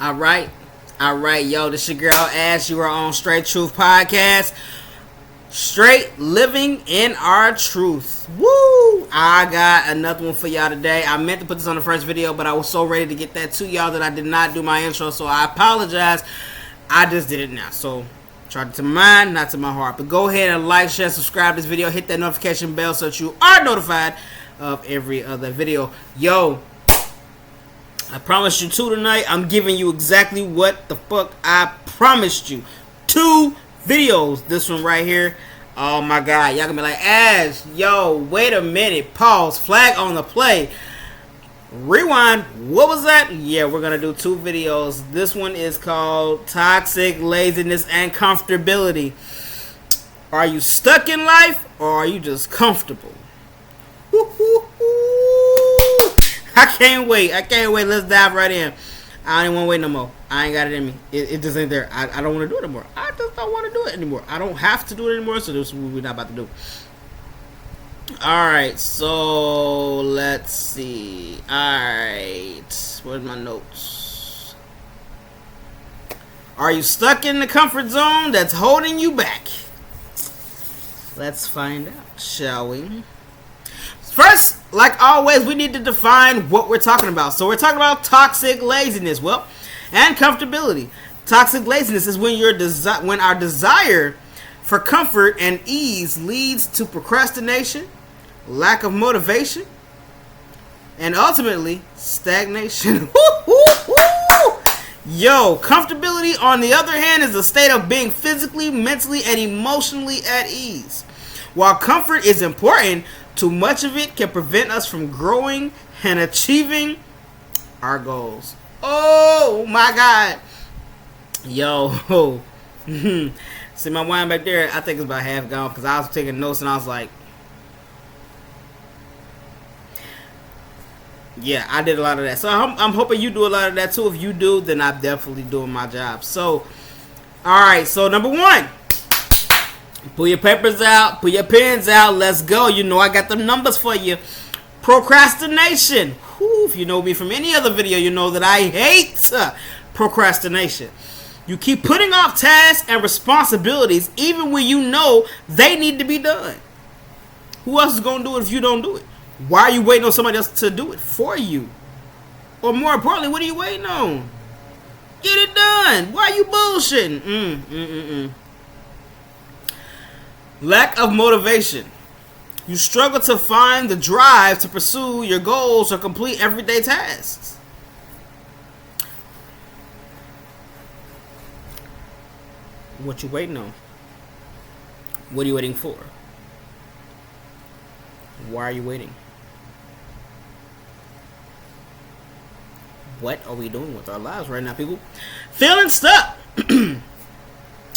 Alright, yo, this your girl Ash. You are on Str8 Truth Podcast. Straight living in our truth. Woo! I got another one for y'all today. I meant to put this on the first video, but I was so ready to get that to y'all that I did not do my intro, so I apologize. I just did it now. So, try it to my mind, not to my heart. But go ahead and like, share, subscribe to this video. Hit that notification bell so that you are notified of every other video. Yo, I promised you 2 tonight. I'm giving you exactly what the fuck I promised you. 2 videos. This one right here. Oh my god. Y'all gonna be like, Ash, yo, wait a minute. Pause. Flag on the play. Rewind. What was that? Yeah, we're gonna do 2 videos. This one is called Toxic Laziness and Comfortability. Are you stuck in life or are you just comfortable? I can't wait. Let's dive right in. I don't even want to wait no more. I ain't got it in me. It just ain't there. I don't want to do it anymore. I just don't want to do it anymore. I don't have to do it anymore, so this is what we're not about to do. Alright, so let's see. Alright. Where's my notes? Are you stuck in the comfort zone that's holding you back? Let's find out, shall we? First, like always, we need to define what we're talking about. So we're talking about toxic laziness, and comfortability. Toxic laziness is when when our desire for comfort and ease leads to procrastination, lack of motivation, and ultimately stagnation. Yo, comfortability, on the other hand, is a state of being physically, mentally, and emotionally at ease. While comfort is important, too much of it can prevent us from growing and achieving our goals. Oh my god. Yo. See my wine back there? I think it's about half gone because I was taking notes and I was like, yeah, I did a lot of that. So I'm hoping you do a lot of that too. If you do, then I'm definitely doing my job. So, alright, so number 1. Pull your papers out. Pull your pens out. Let's go. You know I got the numbers for you. Procrastination. Whew, if you know me from any other video, you know that I hate procrastination. You keep putting off tasks and responsibilities even when you know they need to be done. Who else is going to do it if you don't do it? Why are you waiting on somebody else to do it for you? Or more importantly, what are you waiting on? Get it done. Why are you bullshitting? Lack of motivation. You struggle to find the drive to pursue your goals or complete everyday tasks. What you waiting on? What are you waiting for? Why are you waiting? What are we doing with our lives right now, people? Feeling stuck.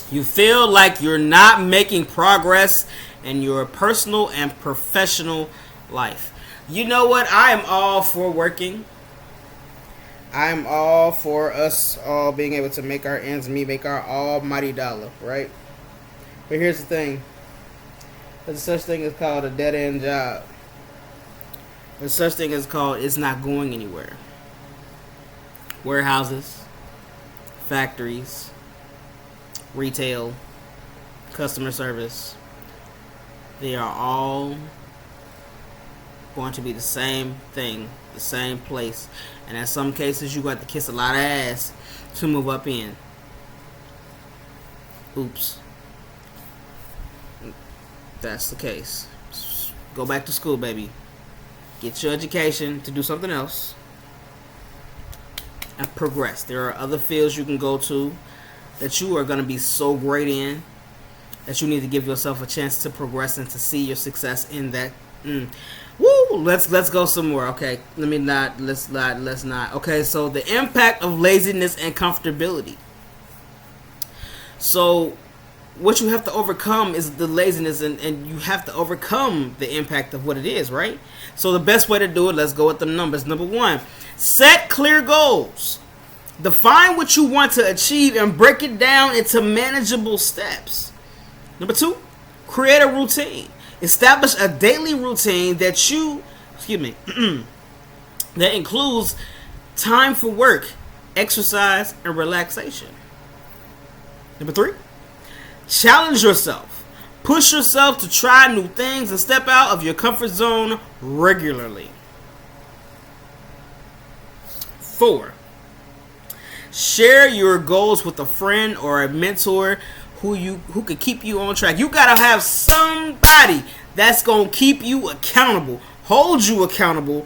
You feel like you're not making progress in your personal and professional life. You know what? I am all for working. I am all for us all being able to make our ends meet, make our almighty dollar, right? But here's the thing. There's such thing as called a dead-end job. There's such thing as called it's not going anywhere. Warehouses, factories, retail, customer service, they are all going to be the same thing, the same place. And in some cases, you got to kiss a lot of ass to move up in. Oops. That's the case. Go back to school, baby. Get your education to do something else and progress. There are other fields you can go to that you are going to be so great in that you need to give yourself a chance to progress and to see your success in that. Woo! Let's go some more. Okay, let's not. Okay, so the impact of laziness and comfortability. So what you have to overcome is the laziness, and you have to overcome the impact of what it is, right? So the best way to do it, let's go with the numbers. Number 1, set clear goals. Define what you want to achieve and break it down into manageable steps. Number 2, create a routine. Establish a daily routine that that includes time for work exercise, and relaxation. Number 3, challenge yourself. Push yourself to try new things and step out of your comfort zone regularly. 4, share your goals with a friend or a mentor who could keep you on track. You gotta have somebody that's gonna keep you accountable, hold you accountable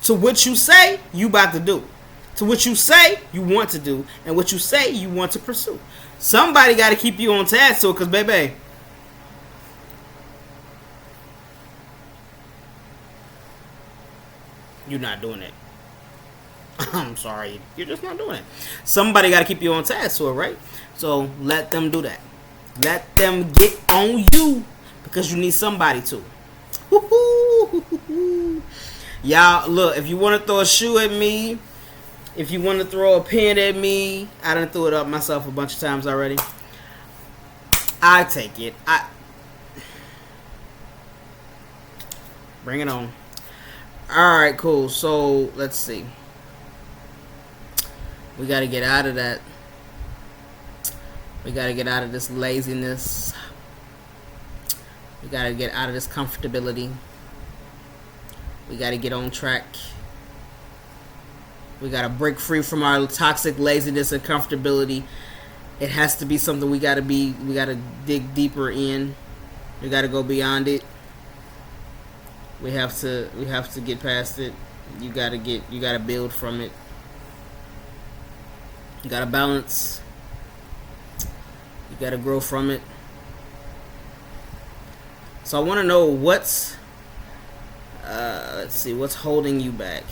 to what you say you about to do, to what you say you want to do, and what you say you want to pursue. Somebody got to keep you on task to it, because baby, you're not doing it. I'm sorry, you're just not doing it. Somebody got to keep you on task to it, right? So let them do that. Let them get on you, because you need somebody to. Y'all, look, if you want to throw a shoe at me, if you want to throw a pen at me, I done threw it up myself a bunch of times already. I take it. Bring it on. Alright, cool. So, let's see. We got to get out of that. We got to get out of this laziness. We got to get out of this comfortability. We got to get on track. We got to break free from our toxic laziness and comfortability. It has to be something we got to dig deeper in. We got to go beyond it. We have to get past it. You got to build from it. You got to balance. You got to grow from it. So I want to know what's holding you back.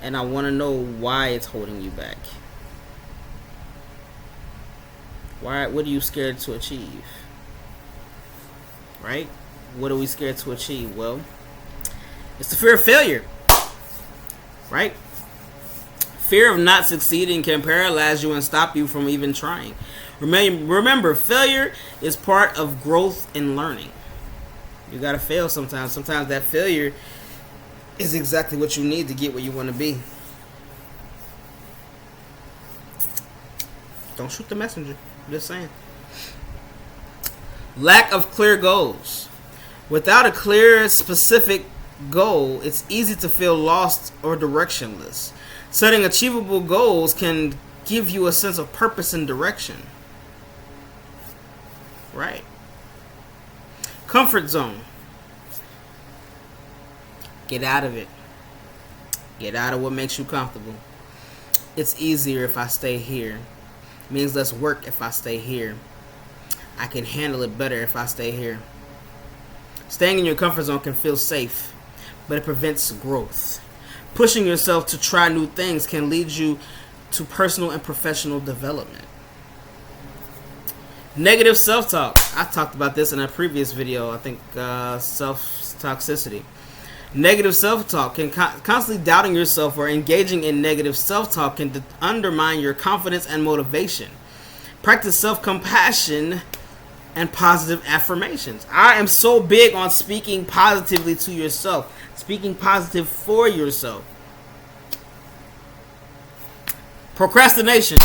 And I want to know why it's holding you back. What are you scared to achieve? Right? What are we scared to achieve? Well, it's the fear of failure. Right? Fear of not succeeding can paralyze you and stop you from even trying. Remember, failure is part of growth and learning. You gotta fail sometimes. Sometimes that failure is exactly what you need to get where you want to be. Don't shoot the messenger. I'm just saying. Lack of clear goals. Without a clear, specific goal, it's easy to feel lost or directionless. Setting achievable goals can give you a sense of purpose and direction. Right. Comfort zone. Get out of it. Get out of what makes you comfortable. It's easier if I stay here. It means less work if I stay here. I can handle it better if I stay here. Staying in your comfort zone can feel safe, but it prevents growth. Pushing yourself to try new things can lead you to personal and professional development. Negative self-talk. I talked about this in a previous video. I think self-toxicity. Negative self-talk can constantly doubting yourself or engaging in negative self-talk can undermine your confidence and motivation. Practice self-compassion and positive affirmations. I am so big on speaking positively to yourself, speaking positive for yourself. Procrastination.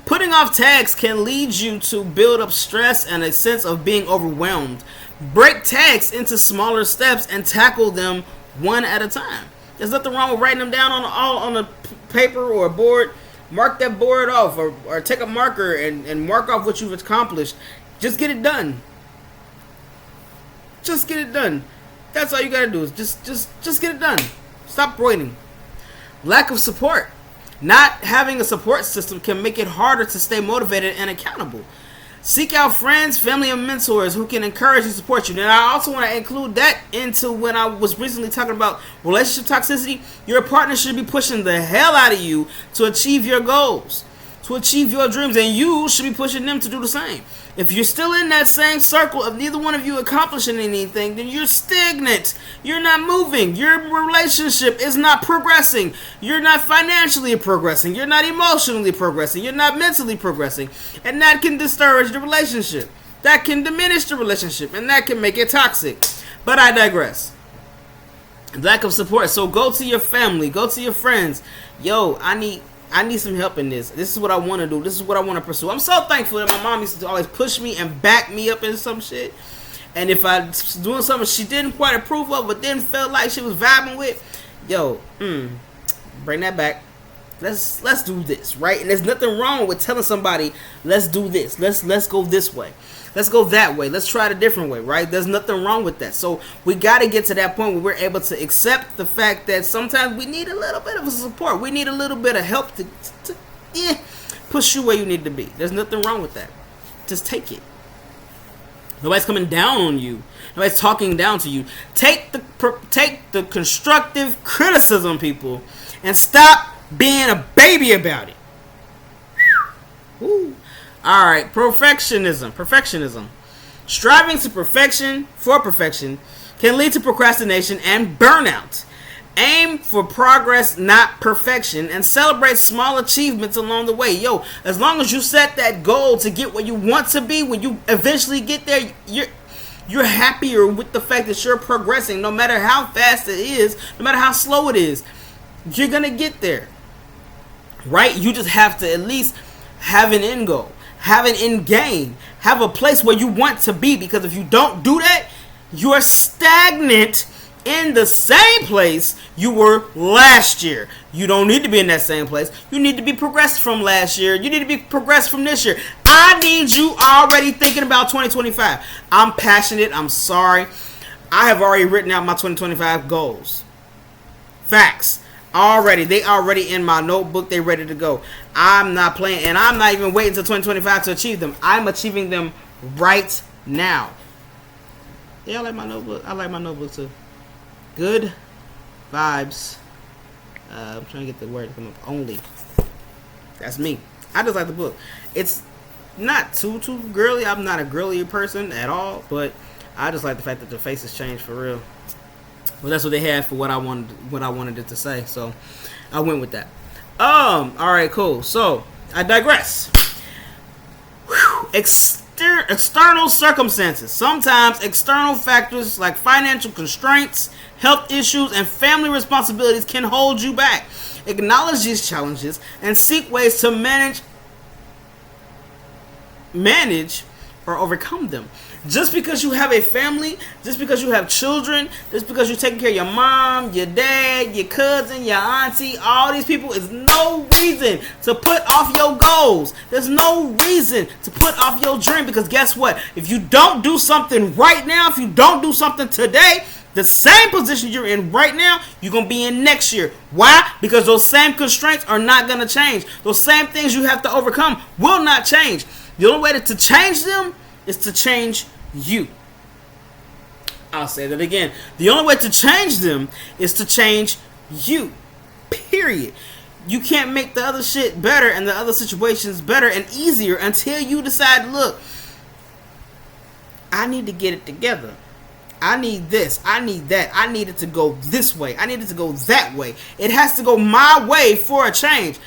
Putting off tasks can lead you to build up stress and a sense of being overwhelmed. Break tasks into smaller steps and tackle them one at a time. There's nothing wrong with writing them down on a paper or a board. Mark that board off, or take a marker and mark off what you've accomplished. Just get it done. Just get it done. That's all you gotta do is just get it done. Stop waiting. Lack of support. Not having a support system can make it harder to stay motivated and accountable. Seek out friends, family, and mentors who can encourage and support you. And I also want to include that into when I was recently talking about relationship toxicity. Your partner should be pushing the hell out of you to achieve your goals, to achieve your dreams, and you should be pushing them to do the same. If you're still in that same circle of neither one of you accomplishing anything, then you're stagnant. You're not moving. Your relationship is not progressing. You're not financially progressing. You're not emotionally progressing. You're not mentally progressing. And that can discourage the relationship. That can diminish the relationship. And that can make it toxic. But I digress. Lack of support. So go to your family, go to your friends. Yo, I need some help in this. This is what I want to do. This is what I want to pursue. I'm so thankful that my mom used to always push me and back me up in some shit. And if I was doing something she didn't quite approve of, but then felt like she was vibing with, yo, bring that back. Let's do this, right? And there's nothing wrong with telling somebody, let's do this. Let's go this way. Let's go that way. Let's try it a different way, right? There's nothing wrong with that. So we got to get to that point where we're able to accept the fact that sometimes we need a little bit of support. We need a little bit of help to push you where you need to be. There's nothing wrong with that. Just take it. Nobody's coming down on you. Nobody's talking down to you. Take the constructive criticism, people, and stop being a baby about it. Woo. All right, perfectionism. Striving to perfection can lead to procrastination and burnout. Aim for progress, not perfection, and celebrate small achievements along the way. Yo, as long as you set that goal to get where you want to be, when you eventually get there, you're happier with the fact that you're progressing, no matter how fast it is, no matter how slow it is. You're gonna get there, right? You just have to at least have an end goal. Have an end game. Have a place where you want to be. Because if you don't do that, you're stagnant in the same place you were last year. You don't need to be in that same place. You need to be progressed from last year. You need to be progressed from this year. I need you already thinking about 2025. I'm passionate. I'm sorry. I have already written out my 2025 goals. Facts. They already in my notebook. They ready to go. I'm not playing, and I'm not even waiting until 2025 to achieve them. I'm achieving them right now. Yeah, I like my notebook. I like my notebook too. Good vibes. I'm trying to get the word to come up. Only. That's me. I just like the book. It's not too girly. I'm not a girly person at all, but I just like the fact that the faces changed for real. Well, that's what they had for what I wanted it to say. So I went with that. All right, cool. So I digress. External circumstances. Sometimes external factors like financial constraints, health issues, and family responsibilities can hold you back. Acknowledge these challenges and seek ways to manage or overcome them. Just because you have a family, just because you have children, just because you're taking care of your mom, your dad, your cousin, your auntie, all these people is no reason to put off your goals. There's no reason to put off your dream, because guess what? If you don't do something right now, if you don't do something today, the same position you're in right now, you're going to be in next year. Why? Because those same constraints are not going to change. Those same things you have to overcome will not change. The only way to change them is to change you. I'll say that again. The only way to change them is to change you. Period. You can't make the other shit better and the other situations better and easier until you decide, look, I need to get it together. I need this. I need that. I need it to go this way. I need it to go that way. It has to go my way for a change.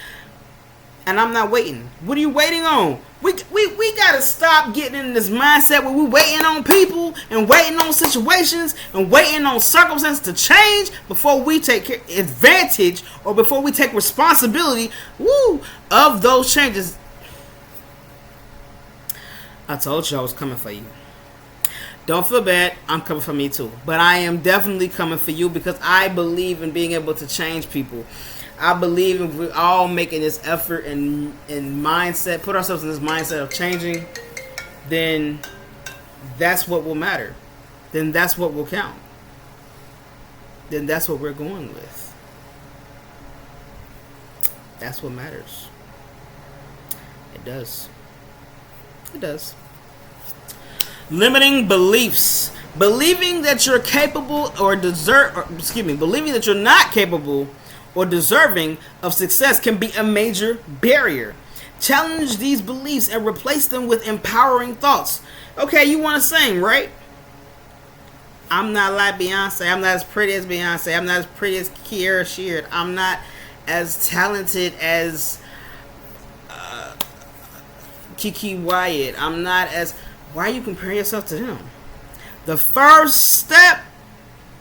And I'm not waiting. What are you waiting on? We gotta stop getting in this mindset where we're waiting on people and waiting on situations and waiting on circumstances to change before we take advantage or before we take responsibility of those changes. I told you I was coming for you. Don't feel bad. I'm coming for me too. But I am definitely coming for you because I believe in being able to change people. I believe if we're all making this effort and mindset, put ourselves in this mindset of changing, then that's what will matter. Then that's what will count. Then that's what we're going with. That's what matters. It does. It does. Limiting beliefs. Believing that you're capable believing that you're not capable or deserving of success can be a major barrier. Challenge these beliefs and replace them with empowering thoughts. Okay, you want to sing, right? I'm not like Beyonce. I'm not as pretty as Beyonce. I'm not as pretty as Kiara Sheard. I'm not as talented as Kiki Wyatt. I'm not as... Why are you comparing yourself to them? The first step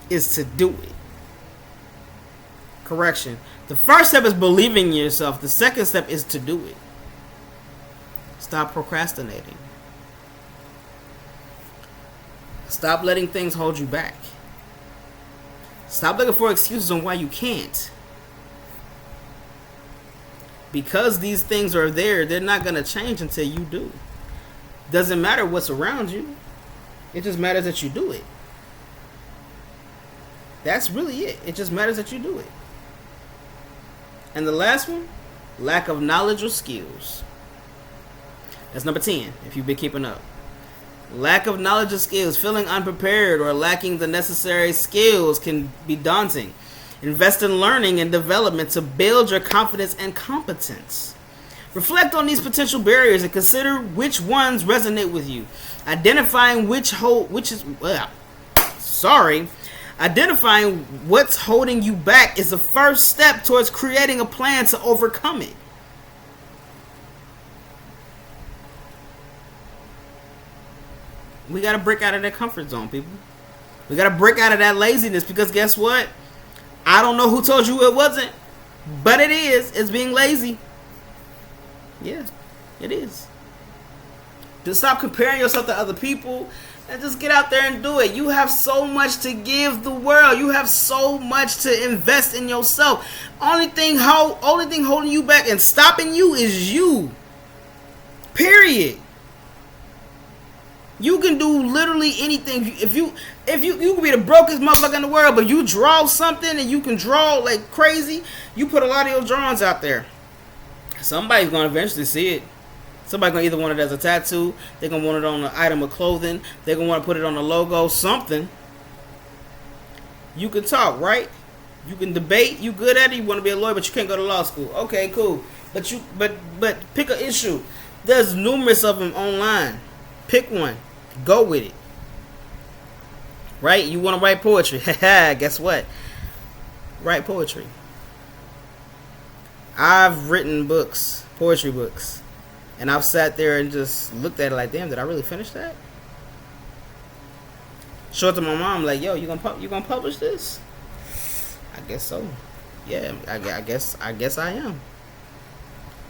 is to do it. Correction. The first step is believing in yourself. The second step is to do it. Stop procrastinating. Stop letting things hold you back. Stop looking for excuses on why you can't. Because these things are there, they're not going to change until you do. Doesn't matter what's around you. It just matters that you do it. That's really it. It just matters that you do it. And the last one, lack of knowledge or skills. That's number 10, if you've been keeping up. Lack of knowledge or skills. Feeling unprepared or lacking the necessary skills can be daunting. Invest in learning and development to build your confidence and competence. Reflect on these potential barriers and consider which ones resonate with you. Identifying Identifying what's holding you back is the first step towards creating a plan to overcome it. We got to break out of that comfort zone, people. We got to break out of that laziness, because guess what? I don't know who told you it wasn't, but it is. It's being lazy. Yeah, it is. Just stop comparing yourself to other people and just get out there and do it. You have so much to give the world. You have so much to invest in yourself. Only thing holding you back and stopping you is you. Period. You can do literally anything. If you can be the brokest motherfucker in the world, but you draw something and you can draw like crazy, you put a lot of your drawings out there. Somebody's gonna eventually see it. Somebody's gonna either want it as a tattoo, they're gonna want it on an item of clothing, they're gonna want to put it on a logo, something. You can talk, right? You can debate, you good at it, you want to be a lawyer, but you can't go to law school. Okay, cool. But pick an issue. There's numerous of them online. Pick one. Go with it. Right? You want to write poetry. Guess what? Write poetry. I've written books, poetry books. And I've sat there and just looked at it like, damn, did I really finish that? Show it to my mom, like, yo, you gonna publish this? I guess so. Yeah, I guess I am.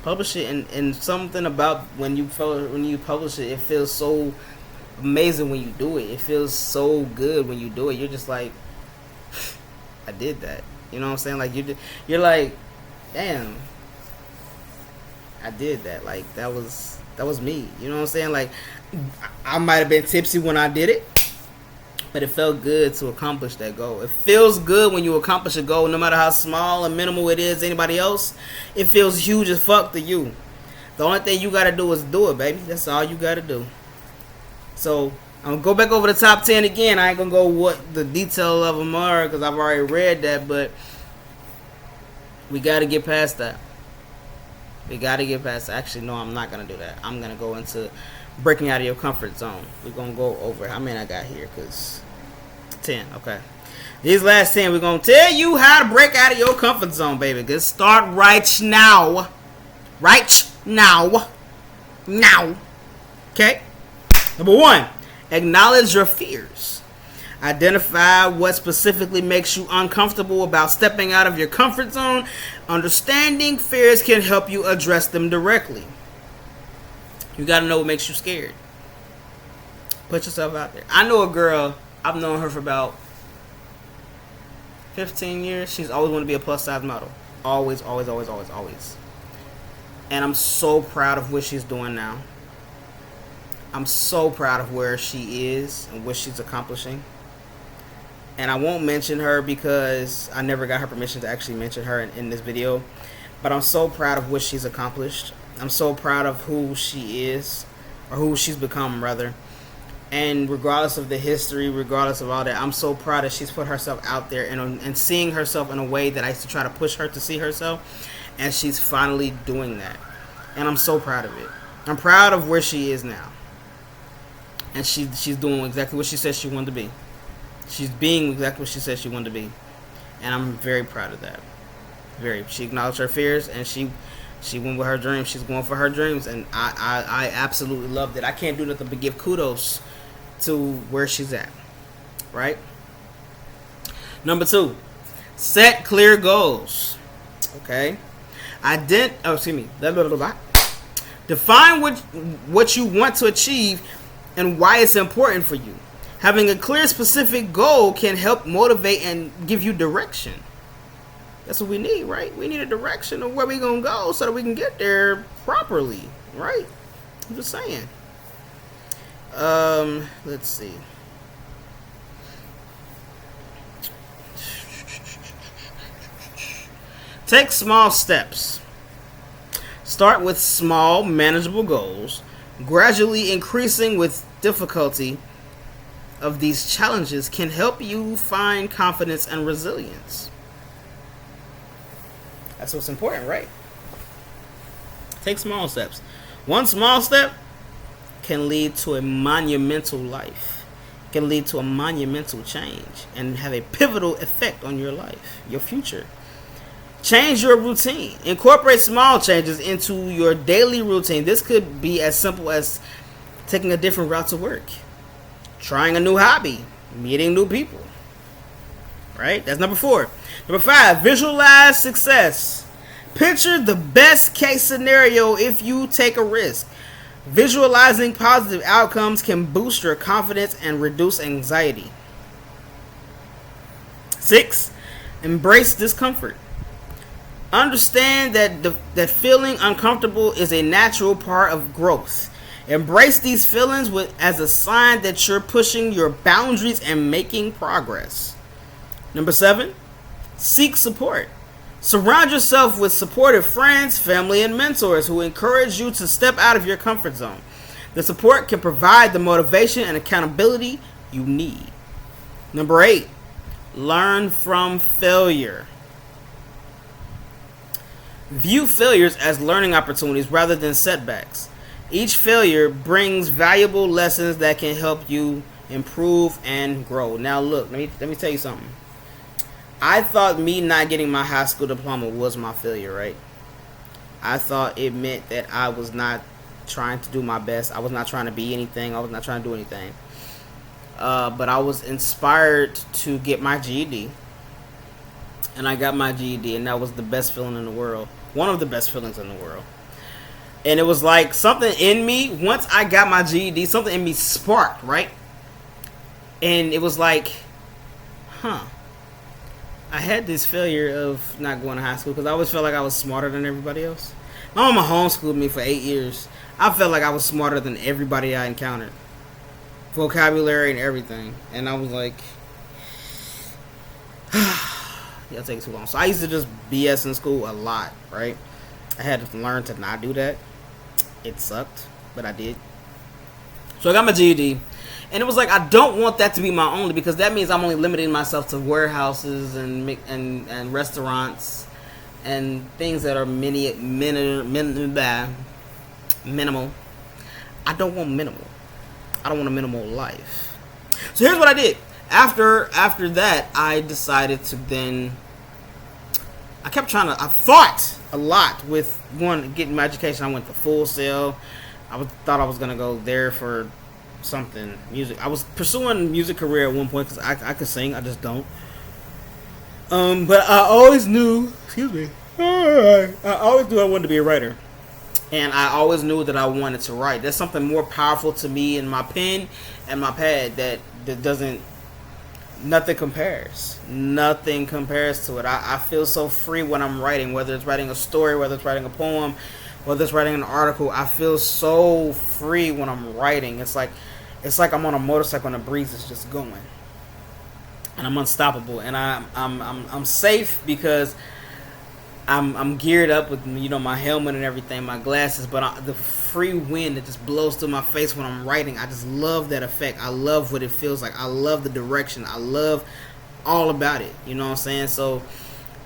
Publish it, and something about when you publish it, it feels so amazing when you do it. It feels so good when you do it. You're just like, I did that. You know what I'm saying? Like you're like, damn, I did that. Like that was me. You know what I'm saying? Like I might have been tipsy when I did it, but it felt good to accomplish that goal. It feels good when you accomplish a goal, no matter how small and minimal it is to anybody else. It feels huge as fuck to you. The only thing you gotta do is do it, baby. That's all you gotta do. So I'm gonna go back over the top 10 again. I ain't gonna go what the detail of them are, because I've already read that, but we gotta get past that. Actually, no, I'm not gonna do that. I'm gonna go into breaking out of your comfort zone. We're gonna go over how many I got here, because 10. Okay, these last 10, we're gonna tell you how to break out of your comfort zone, baby. Get start right now. Now. Okay. Number 1, acknowledge your fears. Identify what specifically makes you uncomfortable about stepping out of your comfort zone. Understanding fears can help you address them directly. You gotta know what makes you scared. Put yourself out there. I know a girl, I've known her for about 15 years. She's always wanted to be a plus size model. Always. And I'm so proud of what she's doing now. I'm so proud of where she is and what she's accomplishing. And I won't mention her because I never got her permission to actually mention her in this video. But I'm so proud of what she's accomplished. I'm so proud of who she is, or who she's become, rather. And regardless of the history, regardless of all that, I'm so proud that she's put herself out there and seeing herself in a way that I used to try to push her to see herself. And she's finally doing that. And I'm so proud of it. I'm proud of where she is now. And she's doing exactly what she said she wanted to be. She's being exactly what she said she wanted to be. And I'm very proud of that. She acknowledged her fears, and she went with her dreams. She's going for her dreams, and I absolutely loved it. I can't do nothing but give kudos to where she's at. Right? Number 2, Set clear goals. Okay. Define what you want to achieve and why it's important for you. Having a clear, specific goal can help motivate and give you direction. That's what we need, right? We need a direction of where we're going to go so that we can get there properly, right? I'm just saying. Let's see. Take small steps. Start with small, manageable goals, gradually increasing with difficulty of these challenges can help you find confidence and resilience. That's what's important, right? Take small steps. One small step can lead to a monumental life, can lead to a monumental change, and have a pivotal effect on your life, your future. Change your routine. Incorporate small changes into your daily routine. This could be as simple as taking a different route to work, trying a new hobby, meeting new people. Right? That's number 4. Number 5, visualize success. Picture the best case scenario if you take a risk. Visualizing positive outcomes can boost your confidence and reduce anxiety. 6, embrace discomfort. Understand that feeling uncomfortable is a natural part of growth. Embrace these feelings as a sign that you're pushing your boundaries and making progress. Number 7, seek support. Surround yourself with supportive friends, family, and mentors who encourage you to step out of your comfort zone. The support can provide the motivation and accountability you need. Number 8, learn from failure. View failures as learning opportunities rather than setbacks. Each failure brings valuable lessons that can help you improve and grow. Now look, let me tell you something. I thought me not getting my high school diploma was my failure, right? I thought it meant that I was not trying to do my best. I was not trying to be anything. I was not trying to do anything. But I was inspired to get my GED. And I got my GED, and that was the best feeling in the world. One of the best feelings in the world. And it was like something in me, once I got my GED, something in me sparked, right? And it was like, I had this failure of not going to high school because I always felt like I was smarter than everybody else. My mama homeschooled me for 8 years. I felt like I was smarter than everybody I encountered. Vocabulary and everything. And I was like, it'll take too long. So I used to just BS in school a lot, right? I had to learn to not do that. It sucked, but I did. So I got my GED. And it was like, I don't want that to be my only, because that means I'm only limiting myself to warehouses and restaurants and things that are minimal. I don't want minimal. I don't want a minimal life. So here's what I did. After that, I decided to then, I fought a lot with getting my education. I went to Full Sail. Thought I was going to go there for something, music. I was pursuing music career at one point because I could sing. I just don't. But I always knew, I always knew I wanted to be a writer. And I always knew that I wanted to write. There's something more powerful to me in my pen and my pad that doesn't, nothing compares. Nothing compares to it. I feel so free when I'm writing, whether it's writing a story, whether it's writing a poem, whether it's writing an article. I feel so free when I'm writing. It's like I'm on a motorcycle and the breeze is just going. And I'm unstoppable. And I'm safe because I'm geared up with, my helmet and everything, my glasses, but the free wind that just blows through my face when I'm writing, I just love that effect. I love what it feels like. I love the direction. I love all about it. You know what I'm saying? So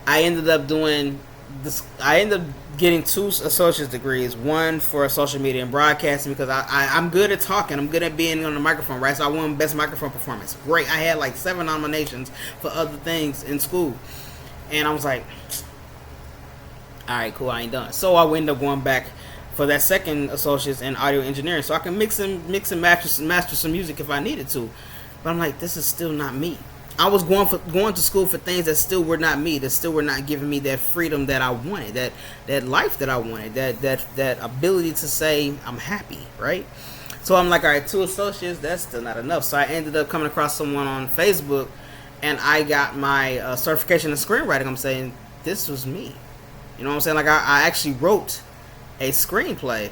I ended up doing this. I ended up getting 2 associate's degrees, one for social media and broadcasting, because I'm good at talking. I'm good at being on the microphone, right? So I won best microphone performance. Great. I had like 7 nominations for other things in school. And I was like, all right, cool, I ain't done. So I ended up going back for that second associate's in audio engineering, so I can mix and master some music if I needed to. But I'm like, this is still not me. I was going to school for things that still were not me, that still were not giving me that freedom that I wanted, that life that I wanted, that ability to say I'm happy, right? So I'm like, all right, 2 associates, that's still not enough. So I ended up coming across someone on Facebook, and I got my certification in screenwriting. I'm saying, this was me. You know what I'm saying? Like, I actually wrote a screenplay,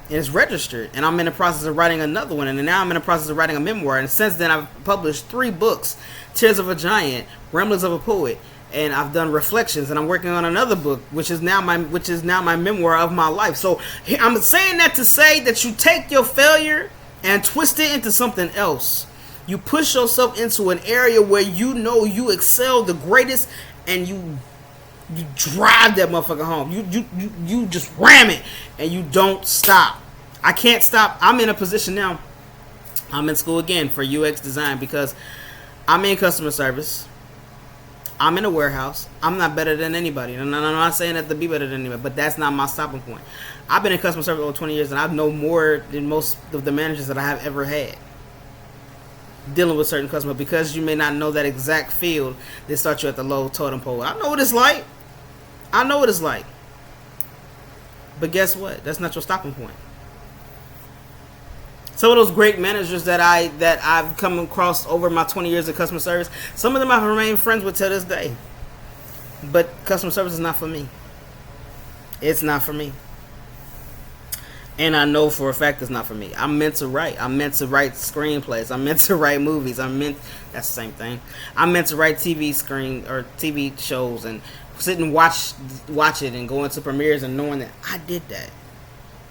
and it's registered, and I'm in the process of writing another one, and now I'm in the process of writing a memoir, and since then I've published 3 books: Tears of a Giant, Ramblings of a Poet, and I've done Reflections, and I'm working on another book, which is now my memoir of my life. So I'm saying that to say that you take your failure and twist it into something else. You push yourself into an area where you know you excel the greatest, and you drive that motherfucker home. You just ram it, and you don't stop. I can't stop. I'm in a position now. I'm in school again for UX design because I'm in customer service. I'm in a warehouse. I'm not better than anybody. And I'm not saying that to be better than anybody, but that's not my stopping point. I've been in customer service over 20 years, and I know more than most of the managers that I have ever had dealing with certain customers. Because you may not know that exact field, they start you at the low totem pole. I know what it's like. But guess what? That's not your stopping point. Some of those great managers that I've come across over my 20 years of customer service, some of them I've remained friends with till this day. But customer service is not for me. It's not for me. And I know for a fact it's not for me. I'm meant to write. I'm meant to write screenplays. I'm meant to write movies. That's the same thing. I'm meant to write TV shows and sit and watch it and go into premieres and knowing that I did that.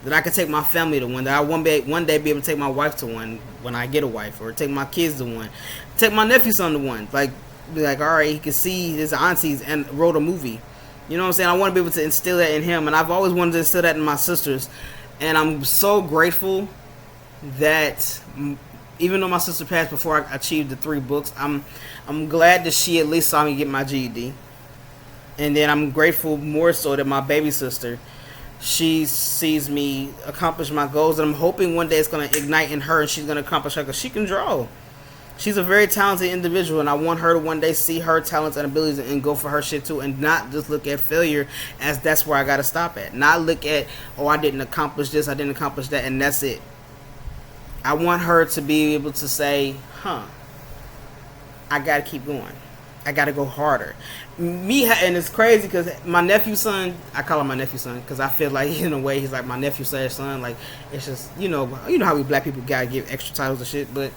That I could take my family to one. That I one day be able to take my wife to one when I get a wife, or take my kids to one, take my nephew's son to one. Like, be like, all right, he can see his aunties and wrote a movie. You know what I'm saying? I want to be able to instill that in him, and I've always wanted to instill that in my sisters. And I'm so grateful that even though my sister passed before I achieved the 3 books, I'm glad that she at least saw me get my GED. And then I'm grateful more so that my baby sister, she sees me accomplish my goals, and I'm hoping one day it's going to ignite in her, and she's going to accomplish her, because she can draw. She's a very talented individual, and I want her to one day see her talents and abilities and go for her shit too, and not just look at failure as that's where I got to stop at. Not look at, oh, I didn't accomplish this, I didn't accomplish that, and that's it. I want her to be able to say, I got to keep going. I got to go harder. And it's crazy because my nephew's son, I call him my nephew's son because I feel like in a way he's like my nephew/son. Like, it's just, you know how we black people gotta give extra titles and shit, but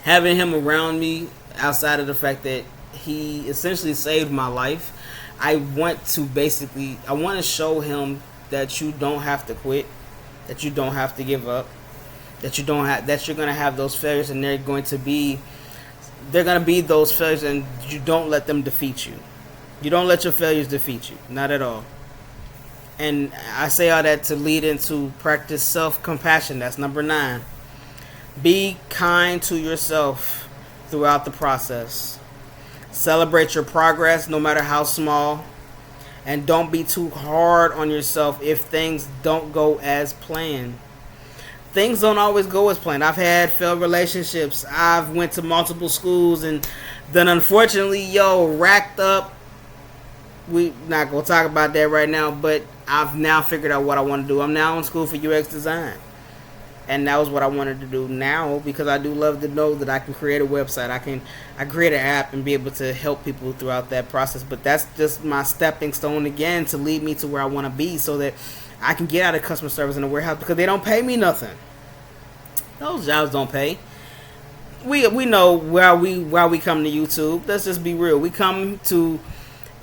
having him around me, outside of the fact that he essentially saved my life, I want to show him that you don't have to quit, that you don't have to give up, that you're gonna have those failures, and they're gonna be those failures, and you don't let them defeat you. You don't let your failures defeat you. Not at all. And I say all that to lead into practice self-compassion. That's number 9. Be kind to yourself throughout the process. Celebrate your progress, no matter how small. And don't be too hard on yourself if things don't go as planned. Things don't always go as planned. I've had failed relationships. I've went to multiple schools, and then unfortunately, racked up. We not going to talk about that right now, but I've now figured out what I want to do. I'm now in school for UX design. And that was what I wanted to do now, because I do love to know that I can create a website. I create an app and be able to help people throughout that process. But that's just my stepping stone again to lead me to where I want to be, so that I can get out of customer service in the warehouse, because they don't pay me nothing. Those jobs don't pay. We know why we come to YouTube. Let's just be real. We come to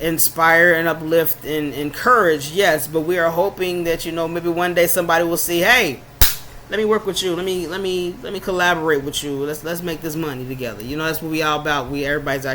inspire and uplift and encourage, yes, but we are hoping that maybe one day somebody will see, hey, let me work with you. Let me collaborate with you. Let's make this money together. That's what we all about. Everybody's